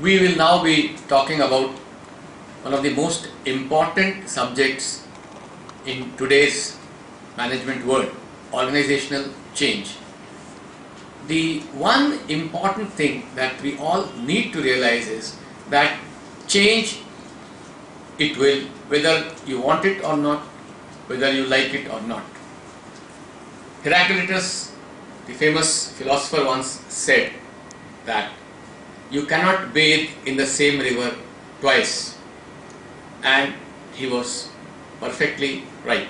We will now be talking about one of the most important subjects in today's management world, organizational change. The one important thing that we all need to realize is that change, it will, whether you want it or not, whether you like it or not. Heraclitus, the famous philosopher, once said that you cannot bathe in the same river twice, and he was perfectly right.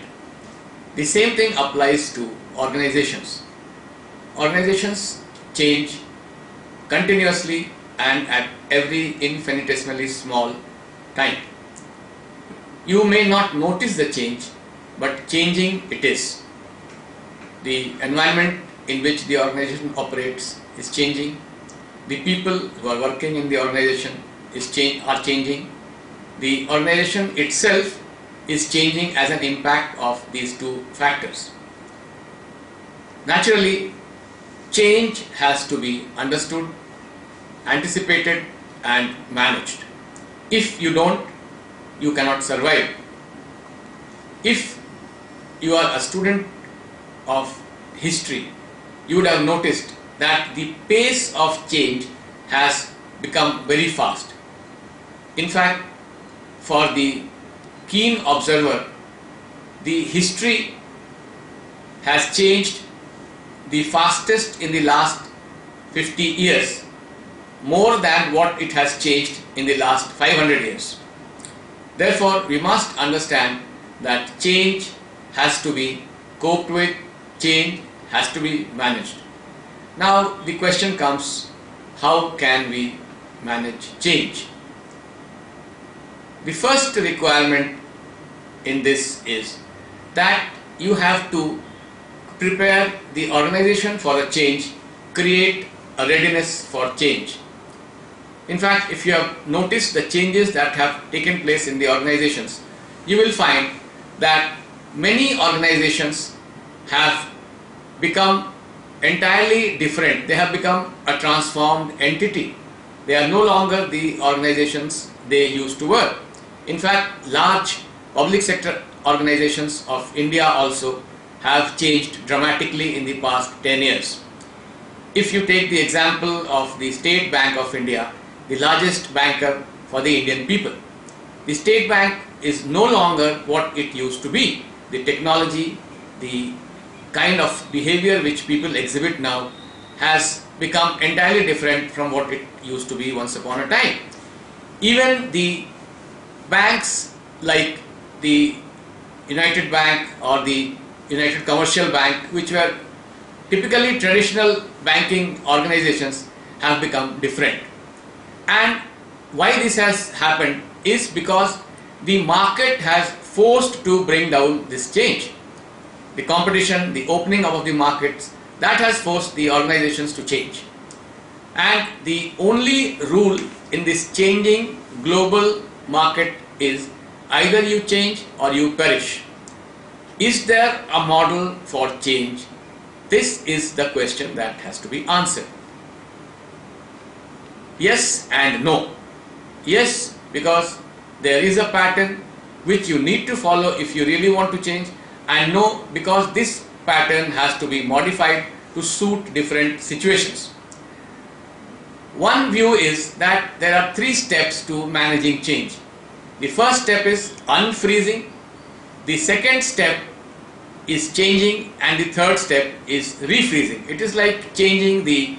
The same thing applies to organizations. Organizations change continuously and at every infinitesimally small time. You may not notice the change, but changing it is. The environment in which the organization operates is changing. The people who are working in the organization are changing. The organization itself is changing as an impact of these two factors. Naturally, change has to be understood, anticipated and managed. If you don't, you cannot survive. If you are a student of history, you would have noticed that the pace of change has become very fast. In fact, for the keen observer, the history has changed the fastest in the last 50 years, more than what it has changed in the last 500 years. Therefore, we must understand that change has to be coped with, change has to be managed. Now the question comes, how can we manage change? The first requirement in this is that you have to prepare the organization for a change, create a readiness for change. In fact, if you have noticed the changes that have taken place in the organizations, you will find that many organizations have become entirely different. They have become a transformed entity. They are no longer the organizations they used to work. In fact, large public sector organizations of India also have changed dramatically in the past 10 years. If you take the example of the State Bank of India, the largest banker for the Indian people, the State Bank is no longer what it used to be. The technology, the kind of behavior which people exhibit now has become entirely different from what it used to be once upon a time. Even the banks like the United Bank or the United Commercial Bank, which were typically traditional banking organizations, have become different. And why this has happened is because the market has forced to bring down this change. The competition, the opening up of the markets, that has forced the organizations to change. And the only rule in this changing global market is either you change or you perish. Is there a model for change? This is the question that has to be answered. Yes and no. Yes, because there is a pattern which you need to follow if you really want to change, and no, because this pattern has to be modified to suit different situations. One view is that there are three steps to managing change. The first step is unfreezing, the second step is changing, and the third step is refreezing. It is like changing the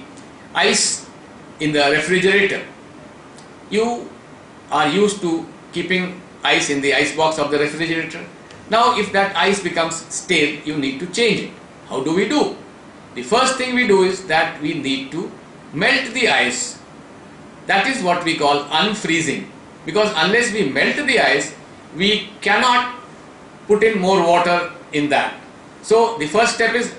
ice in the refrigerator. You are used to keeping ice in the ice box of the refrigerator. Now if that ice becomes stale, you need to change it. How do we do? The first thing we do is that we need to melt the ice. That is what we call unfreezing, because unless we melt the ice, we cannot put in more water in that. So the first step is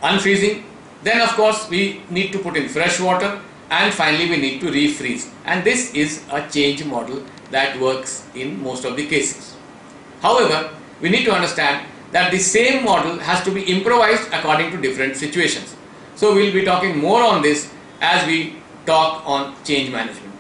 unfreezing, then of course we need to put in fresh water, and finally we need to refreeze. And this is a change model that works in most of the cases. However, we need to understand that the same model has to be improvised according to different situations. So we will be talking more on this as we talk on change management.